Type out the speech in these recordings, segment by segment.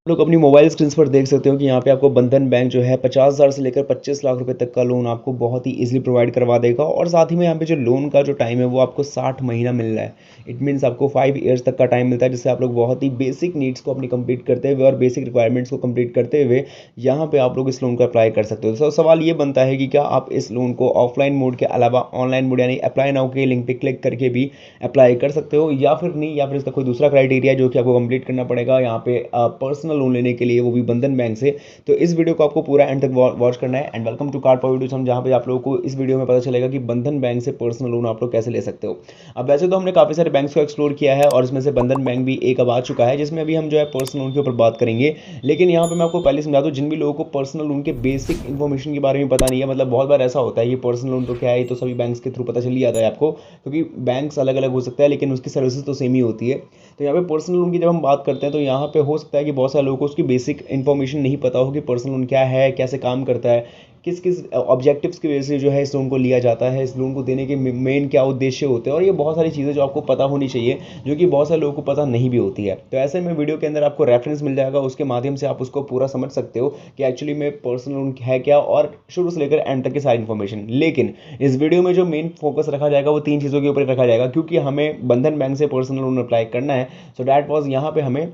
लोग अपनी mobile screen पर देख सकते हो कि यहाँ पे आपको बंधन बैंक जो है 50,000 से लेकर 25 लाख रुपए तक का लोन आपको बहुत ही इजीली प्रोवाइड करवा देगा। और साथ ही में यहाँ पे जो लोन का जो टाइम है वो आपको 60 महीना मिल रहा है। इट मीन्स आपको 5 ईयर्स तक का टाइम मिलता है, जिससे आप लोग बहुत ही बेसिक नीड्स को अपनी कंप्लीट करते हुए और बेसिक रिक्वायरमेंट्स को कंप्लीट करते हुए यहाँ पे आप लोग इस लोन को अप्लाई कर सकते हो। तो सवाल ये बनता है कि क्या आप इस लोन को ऑफलाइन मोड के अलावा ऑनलाइन मोड यानी अप्लाई नाउ के लिंक पे क्लिक करके भी अप्लाई कर सकते हो, या फिर नहीं, या फिर इसका कोई दूसरा क्राइटेरिया जो कि आपको कंप्लीट करना पड़ेगा यहाँ पे पर्सनल लोन लेने के लिए, वो भी बंधन बैंक से। तो इस वीडियो को आपको पूरा एंड तक वॉच करना है। And welcome to card video, हम जहाँ पे आप लोगों को इस वीडियो में पता चलेगा कि बंधन बैंक से पर्सनल लोन आप लोग कैसे ले सकते हो। अब वैसे तो हमने काफी सारे बैंक्स को एक्सप्लोर किया है और इसमें से बंधन बैंक भी एक अब आ चुका है, जिसमें अभी हम जो है पर्सनल लोन के ऊपर बात करेंगे। लेकिन यहाँ पे मैं आपको पहले समझा दूं, जिन भी लोगों को पर्सनल लोन के बेसिक इन्फॉर्मेशन के बारे में पता नहीं है, मतलब बहुत बार ऐसा होता है ये पर्सनल लोन तो क्या है, तो सभी बैंक्स के थ्रू पता चल ही जाता है आपको, क्योंकि बैंक्स अलग अलग हो सकता है लेकिन उसकी सर्विसेज तो सेम ही होती है। तो यहाँ पे पर्सनल लोन की जब हम बात करते हैं तो यहाँ पे हो सकता है कि बहुत सारे लोगों को उसकी बेसिक इन्फॉर्मेशन नहीं पता हो कि पर्सनल लोन क्या है, कैसे काम करता है, किस किस ऑब्जेक्टिव्स की वजह से जो है इस लोन को लिया जाता है, इस लोन को देने के मेन क्या उद्देश्य होते हैं, और ये बहुत सारी चीज़ें जो आपको पता होनी चाहिए, जो कि बहुत सारे लोगों को पता नहीं भी होती है। तो ऐसे में वीडियो के अंदर आपको रेफरेंस मिल जाएगा, उसके माध्यम से आप उसको पूरा समझ सकते हो कि एक्चुअली में पर्सनल लोन है क्या, और शुरू से लेकर एंड तक की सारी इन्फॉर्मेशन। लेकिन इस वीडियो में जो मेन फोकस रखा जाएगा वो तीन चीज़ों के ऊपर रखा जाएगा, क्योंकि हमें बंधन बैंक से पर्सनल लोन अप्लाई करना है। सो डैट वॉज यहाँ पे हमें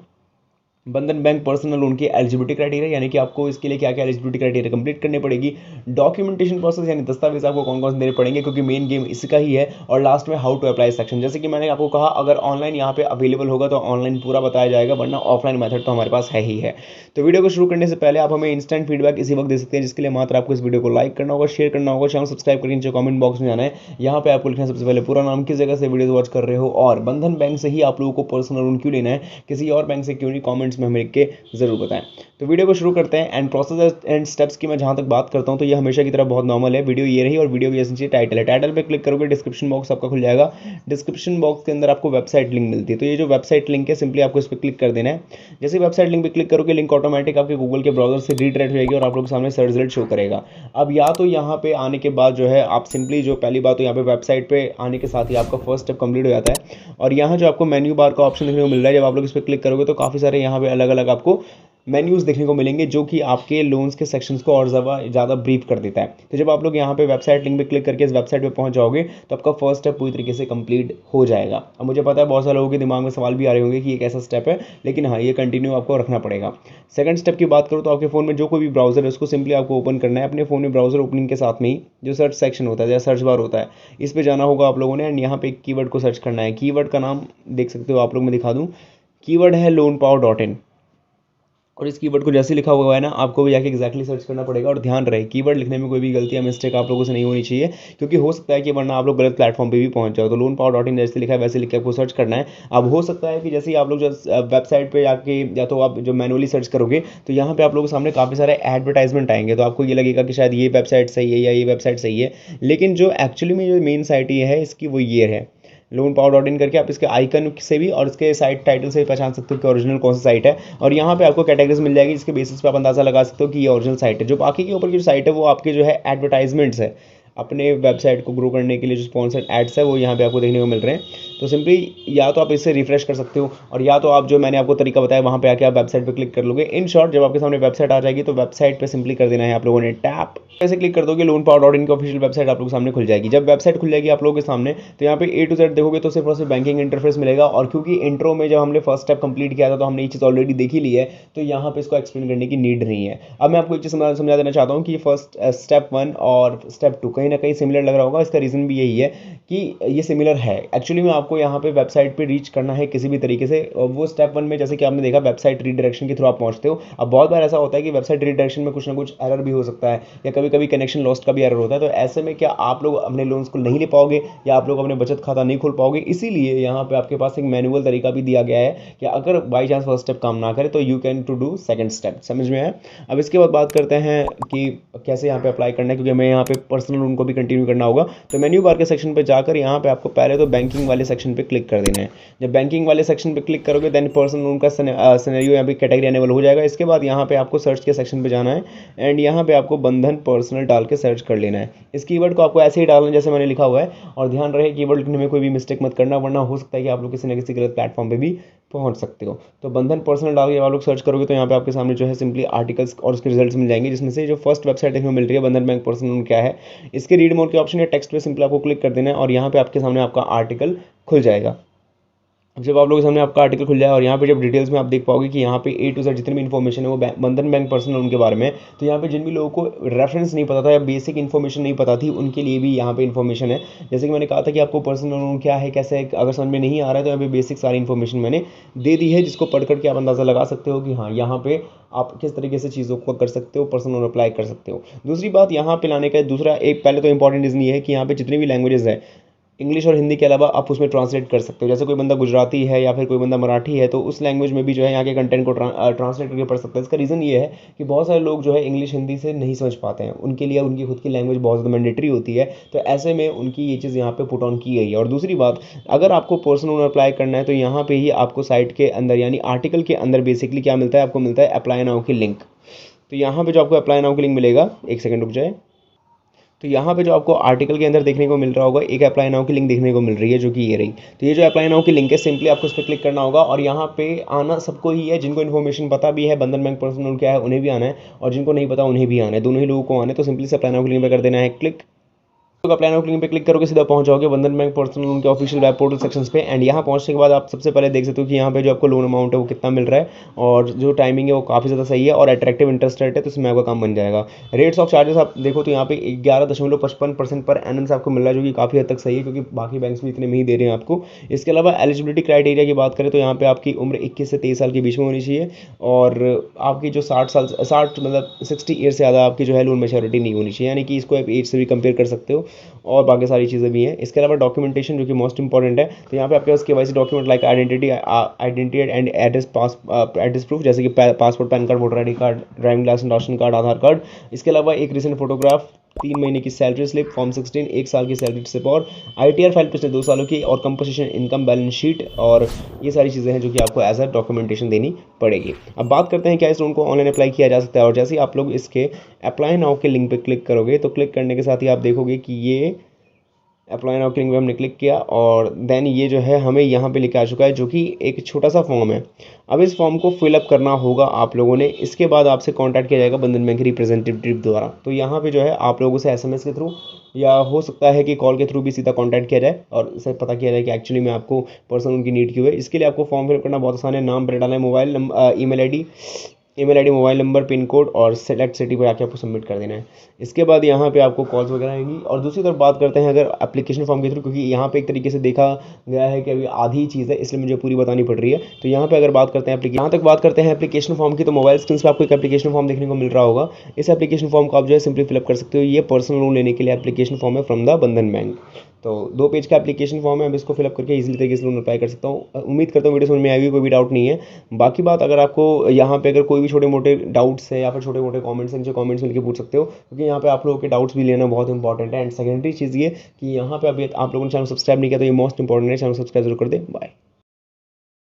बंधन बैंक पर्सनल लोन की एलिजिबिलिटी क्राइटेरिया, यानी कि आपको इसके लिए क्या क्या एलिजिबिलिटी क्राइटेरिया कंप्लीट करनी पड़ेगी, डॉक्यूमेंटेशन प्रोसेस यानी दस्तावेज आपको कौन कौन से देने पड़ेंगे, क्योंकि मेन गेम इसका ही है, और लास्ट में हाउ टू अप्लाई सेक्शन। जैसे कि मैंने आपको कहा, अगर ऑनलाइन यहाँ पे अवेलेबल होगा तो ऑनलाइन पूरा बताया जाएगा, वरना ऑफलाइन मेथड तो हमारे पास है ही है। तो वीडियो को शुरू करने से पहले आप हमें इंस्टेंट फीडबैक इसी वक्त दे सकते हैं, जिसके लिए मात्र आपको इस वीडियो को लाइक करना होगा, शेयर करना होगा, चैनल सब्सक्राइब करके नीचे कमेंट बॉक्स में जाना है। यहाँ पे आपको लिखना है सबसे पहले पूरा नाम, किस जगह से वीडियो वॉच कर रहे हो, और बंधन बैंक से ही आप लोगों को पर्सनल लोन क्यों लेना है, किसी और बैंक से क्यों नहीं, कमेंट्स में हमें लिख के जरूर बताएं। तो वीडियो को शुरू करते हैं। एंड प्रोसेस एंड स्टेप्स की मैं जहां तक बात करता हूं तो ये हमेशा की तरह बहुत नॉर्मल है। वीडियो ये रही, और वीडियो की जैसे टाइटल है, टाइटल पे क्लिक करोगे डिस्क्रिप्शन बॉक्स आपका खुल जाएगा। डिस्क्रिप्शन बॉक्स के अंदर आपको वेबसाइट लिंक मिलती है, तो ये जो वेबसाइट लिंक है सिंपली आपको इस पर क्लिक कर देना है। जैसे वेबसाइट लिंक पे क्लिक करोगे, लिंक ऑटोमेटिक आपके गूगल के ब्राउजर से रीडायरेक्ट हो जाएगी और आप लोग सामने सर्च रिजल्ट शो करेगा। अब या तो यहाँ पे आने के बाद जो है आप सिंपली, जो पहली बात तो यहाँ पे वेबसाइट पे आने के साथ ही आपका फर्स्ट स्टेप कंप्लीट हो जाता है, और यहाँ जो आपको मेन्यू बार का ऑप्शन देखने को मिल रहा है, जब आप लोग इस पर क्लिक करोगे तो काफी सारे यहाँ पे अलग अलग आपको मेन्यूज देखने को मिलेंगे, जो कि आपके लोन्स के सेक्शंस को और ज़्यादा ब्रीफ कर देता है। तो जब आप लोग यहाँ पे वेबसाइट लिंक पे क्लिक करके इस वेबसाइट पे पहुंच जाओगे तो आपका फर्स्ट स्टेप पूरी तरीके से कंप्लीट हो जाएगा। अब मुझे पता है बहुत सारे लोगों के दिमाग में सवाल भी आ रहे होंगे कि ये कैसा स्टेप है, लेकिन हाँ, ये कंटिन्यू आपको रखना पड़ेगा। सेकंड स्टेप की बात करूँ तो आपके फोन में जो कोई भी ब्राउजर है उसको सिंपली आपको ओपन करना है। अपने फोन में ब्राउजर ओपनिंग के साथ में ही जो सर्च सेक्शन होता है या सर्च बार होता है, इस पर जाना होगा आप लोगों ने, एंड यहाँ पे एक कीवर्ड को सर्च करना है। कीवर्ड का नाम देख सकते हो आप लोग, मैं दिखा दूँ, कीवर्ड है loanpower.in। और इस कीवर्ड को जैसे लिखा हुआ है ना, आपको भी जाके एक्जैक्टली सर्च करना पड़ेगा। और ध्यान रहे, कीवर्ड लिखने में कोई भी गलती या मिस्टेक आप लोगों से नहीं होनी चाहिए, क्योंकि हो सकता है कि वरना आप लोग गलत प्लेटफॉर्म पे भी पहुंच जाओ। तो loanpower.in जैसे लिखा है वैसे लिख के आपको सर्च करना है। अब हो सकता है कि जैसे ही आप लोग जो वेबसाइट पे जाके, या तो आप जो मैनुअली सर्च करोगे तो यहाँ पे आप लोगों के सामने काफ़ी सारे एडवर्टाइजमेंट आएंगे, तो आपको ये लगेगा कि शायद ये वेबसाइट सही है या ये वेबसाइट सही है, लेकिन जो एक्चुअली में जो मेन साइट ये है इसकी, वो ये है loanpower.in करके। आप इसके आइकन से भी और इसके साइट टाइटल से भी पहचान सकते हो कि ओरिजिनल कौन सा साइट है, और यहाँ पे आपको कैटेगरीज मिल जाएगी, जिसके बेसिस पे आप अंदाजा लगा सकते हो कि ये ओरिजिनल साइट है। जो बाकी के ऊपर की जो साइट है वो आपके जो है एडवर्टाइजमेंट्स है, अपने वेबसाइट को ग्रो करने के लिए जो स्पॉन्सर्ड एड्स है वो यहाँ पे आपको देखने को मिल रहे हैं। तो सिंपली या तो आप इसे रिफ्रेश कर सकते हो, और या तो आप जो मैंने आपको तरीका बताया वहाँ पे आके आप वेबसाइट पे क्लिक कर लोगे। इन शॉर्ट, जब आपके सामने वेबसाइट आ जाएगी तो वेबसाइट पे सिंपली कर देना है आप लोगों ने टैप। ऐसे क्लिक कर दोगे, loanpower.in की ऑफिशियल वेबसाइट आप लोग सामने खुल जाएगी। जब वेबसाइट खुल जाएगी आप लोगों के सामने, तो यहाँ पे A to Z देखोगे तो सिर्फ और सिर्फ बैंकिंग इंटरफेस मिलेगा। और क्योंकि इंट्रो में जब हमने फर्स्ट स्टेप कंप्लीट किया था तो हमने ये चीज़ ऑलरेडी देखी ली है, तो यहाँ पे इसको एक्सप्लेन करने की नीड नहीं है। अब मैं आपको एक चीज़ समझा देना चाहता हूँ कि फर्स्ट स्टेप 1 और स्टेप 2 कहीं ना कहीं सिमिलर लग रहा होगा। इसका रीज़न भी यही है कि ये सिमिलर है। एक्चुअली में आपको यहाँ पे वेबसाइट पे रीच करना है किसी भी तरीके से। वो स्टेप 1 में जैसे कि आपने देखा, वेबसाइट रीडायरेक्शन के थ्रू आप पहुंचते हो। अब बहुत बार ऐसा होता है कि वेबसाइट रीडायरेक्शन में कुछ ना कुछ एरर भी हो सकता है, या कभी कभी कनेक्शन लॉस्ट का भी एरर होता है। तो ऐसे में क्या आप लोग अपने लोन्स को नहीं ले पाओगे, या आप लोग अपने बचत खाता नहीं खोल पाओगे। इसीलिए यहाँ पे आपके पास एक मैनुअल तरीका भी दिया गया है कि अगर बाई चांस फर्स्ट स्टेप काम ना करे तो you can to do second step. समझ में आया? अब इसके बाद बात करते हैं कि कैसे यहाँ पे अप्लाई करना है, क्योंकि हमें यहाँ पे पर्सनल लोन को भी कंटिन्यू करना होगा। तो मेन्यू बार के सेक्शन पे जाकर यहाँ पे आपको पहले तो बैंकिंग वाले सेक्शन पे क्लिक कर देना है। जब बैंकिंग वाले सेक्शन पे क्लिक करोगे देन पर्सनल लोन का सिनेरियो यहाँ पे कैटेगरी एनेबल हो जाएगा। इसके बाद यहाँ पे आपको सर्च के सेक्शन पे जाना है, एंड यहाँ पे आपको बंधन पर्सनल डाल के सर्च कर लेना है। इस कीवर्ड को आपको ऐसे ही डालना है जैसे मैंने लिखा हुआ है, और ध्यान रहे कीवर्ड लिखने में कोई भी मिस्टेक मत करना, वरना हो सकता है कि आप लोग किसी न किसी गलत प्लेटफॉर्म पे भी पहुंच सकते हो। तो बंधन पर्सनल डाल के आप लोग सर्च करोगे तो यहाँ पे आपके सामने जो है सिंपली आर्टिकल्स और उसके रिजल्ट्स मिल जाएंगे, जिसमें से जो फर्स्ट वेबसाइट देखने को मिल रही है बंधन बैंक पर्सनल लोन क्या है, इसके रीड मोर के ऑप्शन है टेक्स्ट पे सिंपली आपको क्लिक कर देना है और यहाँ पे आपके सामने आपका आर्टिकल खुल जाएगा। जब आप लोगों के सामने आपका आर्टिकल खुल जाए और यहाँ पे जब डिटेल्स में आप देख पाओगे कि यहाँ पे ए टू जेड जितनी भी इन्फॉर्मेशन है वो बंधन बैंक पर्सनल लोन के बारे में है। तो यहाँ पे जिन भी लोगों को रेफरेंस नहीं पता था या बेसिक इन्फॉर्मेशन नहीं पता थी उनके लिए भी यहाँ पे इन्फॉर्मेशन है। जैसे कि मैंने कहा था कि आपको पर्सनल लोन क्या है कैसे है, अगर समझ में नहीं आ रहा है तो यहाँ पे बेसिक सारी इन्फॉर्मेशन मैंने दे दी है, जिसको पढ़ करके आप अंदाज़ा लगा सकते हो कि हाँ यहाँ पे आप किस तरीके से चीज़ों को कर सकते हो, पर्सनल लोन अप्लाई कर सकते हो। दूसरी बात यहाँ पे लाने का दूसरा एक पहले तो इंपॉर्टेंट रीज़न ये है कि यहाँ पे जितनी भी लैंग्वेजेस है इंग्लिश और हिंदी के अलावा आप उसमें ट्रांसलेट कर सकते हो। जैसे कोई बंदा गुजराती है या फिर कोई बंदा मराठी है तो उस लैंग्वेज में भी जो है यहाँ के कंटेंट को ट्रांसलेट करके पढ़ सकता है। इसका रीज़न ये है कि बहुत सारे लोग जो है इंग्लिश हिंदी से नहीं समझ पाते हैं, उनके लिए उनकी खुद की लैंग्वेज बहुत ज़्यादा मैंडेटरी होती है, तो ऐसे में उनकी ये चीज़ यहाँ पे पुट ऑन की गई है। और दूसरी बात, अगर आपको पर्सनल लोन अप्लाई करना है तो यहाँ पे ही आपको साइट के अंदर यानी आर्टिकल के अंदर बेसिकली क्या मिलता है, आपको मिलता है अप्लाई नाउ की लिंक। तो यहाँ पे जो आपको अप्लाई नाउ की लिंक मिलेगा, एक सेकंड रुक जाए, तो यहाँ पे जो आपको आर्टिकल के अंदर देखने को मिल रहा होगा एक अप्लाई नाउ की लिंक देखने को मिल रही है जो कि ये रही। तो ये जो अप्लाई नाउ की लिंक है सिंपली आपको इस पर क्लिक करना होगा और यहाँ पे आना सबको ही है, जिनको इन्फॉर्मेशन पता भी है बंधन बैंक पर्सनल लोन क्या है उन्हें भी आना है और जिनको नहीं पता उन्हें भी आना है, दोनों ही लोगों को आना है। तो सिंपली से अप्लाई नाउ की लिंक पे कर देना है क्लिक। तो अप्लाई नाउ लिंक पे क्लिक करोगे सीधा पहुंच जाओगे बंधन बैंक पर्सनल लोन के ऑफिशियल वेब पोर्टल सेक्शंस पे। एंड यहाँ पहुंचने के बाद आप सबसे पहले देख सकते हो कि यहाँ पे जो आपको लोन अमाउंट है वो कितना मिल रहा है और जो टाइमिंग है वो काफ़ी ज़्यादा सही है और अट्रैक्टिव इंटरेस्ट रेट है, तो इसमें आपका काम बन जाएगा। रेट्स ऑफ चार्जेस आप देखो तो यहाँ पे 11.55% पर एनम से आपको मिल रहा है, जो कि काफ़ी हद तक सही है क्योंकि बाकी बैंक्स भी इतने में ही दे रहे हैं आपको। इसके अलावा एलिजिबिलिटी क्राइटेरिया की बात करें तो यहाँ पे आपकी उम्र 21 से 23 साल के बीच में होनी चाहिए और आपकी जो 60 मतलब 60 ईयर से ज़्यादा आपकी जो है लोन मेच्योरिटी नहीं होनी चाहिए, यानी कि इसको आप एज से भी कंपेयर कर सकते हो और बाकी सारी चीज़ें भी हैं। इसके अलावा डॉक्यूमेंटेशन जो कि मोस्ट इंपॉर्टेंट है, तो यहाँ पे आपके पास KYC document like identity and address proof, जैसे कि passport, PAN card, voter ID card, driving licence, ration card, Aadhaar card. इसके अलावा एक रिसेंट फोटोग्राफ, 3 महीने की सैलरी स्लिप, फॉर्म 16, 1 साल की सैलरी स्लिप और ITR फाइल पिछले 2 सालों की और कंपोजिशन इनकम बैलेंस शीट, और ये सारी चीज़ें हैं जो कि आपको एज अ डॉक्यूमेंटेशन देनी पड़ेगी। अब बात करते हैं क्या इस लोन को ऑनलाइन अप्लाई किया जा सकता है। और जैसे ही आप लोग इसके अप्लाई नाउ के लिंक पे क्लिक करोगे तो क्लिक करने के साथ ही आप देखोगे कि ये अप्लाई नाउ क्लिक पे हमने क्लिक किया और देन ये जो है हमें यहाँ पे लिखा आ चुका है जो कि एक छोटा सा फॉर्म है। अब इस फॉर्म को फिलअप करना होगा आप लोगों ने, इसके बाद आपसे कांटेक्ट किया जाएगा बंधन बैंक रिप्रेजेंटेटिव द्वारा। तो यहाँ पे जो है आप लोगों से SMS के थ्रू या हो सकता है कि कॉल के थ्रू भी सीधा कांटेक्ट किया जाए और इससे पता किया जाए कि एक्चुअली में आपको पर्सनल उनकी नीड क्यों है। इसके लिए आपको फॉर्म फिलअप करना बहुत आसान है, नाम पर डालना है, mobile number, email ID, mobile number, pin code और सेलेक्ट सिटी पर आके आपको सबमिट कर देना है। इसके बाद यहाँ पे आपको कॉल्स वगैरह आएंगी। और दूसरी तरफ बात करते हैं अगर एप्लीकेशन फॉर्म के थ्रू, क्योंकि यहाँ पे एक तरीके से देखा गया है कि अभी आधी ही चीज़ है इसलिए मुझे पूरी बतानी पड़ रही है। तो यहाँ पे अगर बात करते हैं यहाँ तक बात करते हैं एप्लीकेशन फॉर्म की, तो मोबाइल स्क्रीन पर आपको एक एप्लीकेशन फॉर्म देखने को मिल रहा होगा। इस एप्लीकेशन फॉर्म को आप जो है सिंपली फिलअप कर सकते हो। ये पर्सनल लोन लेने के लिए एप्लीकेशन फॉर्म है फ्रॉम द बंधन बैंक। तो 2 पेज का एप्लीकेशन फॉर्म है, अब इसको फिलअप करके इजीली तरीके से लोन अप्लाई कर सकता हूँ। उम्मीद करता हूँ वीडियो समझ में आएगी, कोई भी डाउट नहीं है। बाकी बात, अगर आपको यहाँ पे अगर कोई भी छोटे मोटे डाउट्स है या फिर छोटे मोटे कमेंट्स हैं, जो कमेंट्स में लिख के पूछ सकते हो, क्योंकि यहाँ पे आप लोगों के डाउट्स भी लेना बहुत इंपॉर्टेंट है। एंड सेकेंडरी चीज़ ये कि यहाँ पे अभी आप लोगों ने चैनल सब्सक्राइब नहीं किया तो ये मोस्ट इंपॉर्टेंट है, चैनल सब्सक्राइब जरूर कर दे। बाय।